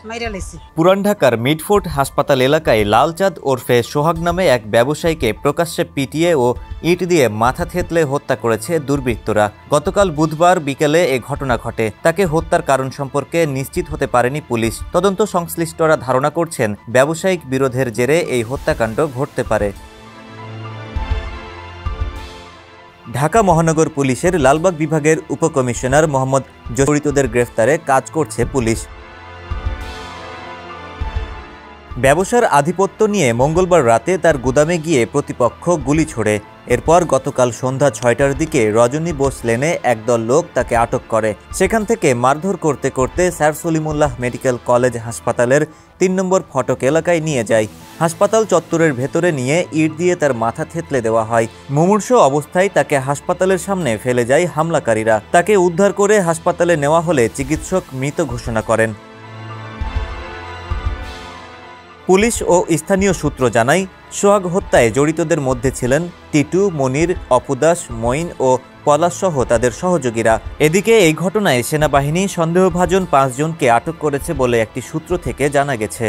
মাইরা লাইছে। পুরান ঢাকার মিডফোর্ট হাসপাতাল এলাকায় লালচাঁদ ওরফে সোহাগ নামে এক ব্যবসায়ীকে প্রকাশ্যে পিটিয়ে ও ইট দিয়ে মাথা থেতলে হত্যা করেছে দুর্বৃত্তরা। গতকাল বুধবার বিকেলে এ ঘটনা ঘটে। তাকে হত্যার কারণ সম্পর্কে নিশ্চিত হতে পারেনি পুলিশ। তদন্ত সংশ্লিষ্টরা ধারণা করছেন ব্যবসায়িক বিরোধের জেরে এই হত্যাকাণ্ড ঘটতে পারে। ঢাকা মহানগর পুলিশের লালবাগ বিভাগের উপকমিশনার মোহাম্মদ জড়িতদের গ্রেফতারে কাজ করছে পুলিশ। ব্যবসার আধিপত্য নিয়ে মঙ্গলবার রাতে তার গুদামে গিয়ে প্রতিপক্ষ গুলি ছোড়ে। এরপর গতকাল সন্ধ্যা ৬টার দিকে রজনী বোস লেনে একদল লোক তাকে আটক করে। সেখান থেকে মারধর করতে করতে স্যার সলিমুল্লাহ মেডিকেল কলেজ হাসপাতালের ৩ নম্বর ফটক এলাকায় নিয়ে যায়। হাসপাতাল চত্বরের ভেতরে নিয়ে ইট দিয়ে তার মাথা থেতলে দেওয়া হয়। মুমূর্ষু অবস্থায় তাকে হাসপাতালের সামনে ফেলে যায় হামলাকারীরা। তাকে উদ্ধার করে হাসপাতালে নেওয়া হলে চিকিৎসক মৃত ঘোষণা করেন। পুলিশ ও স্থানীয় সূত্র জানায়, সোহাগ হত্যায় জড়িতদের মধ্যে ছিলেন টিটু, মনির, অপুদাস, মঈন ও পলাশ সহ তাদের সহযোগীরা। এদিকে এই ঘটনায় সেনাবাহিনী সন্দেহভাজন ৫ জনকে আটক করেছে বলে একটি সূত্র থেকে জানা গেছে।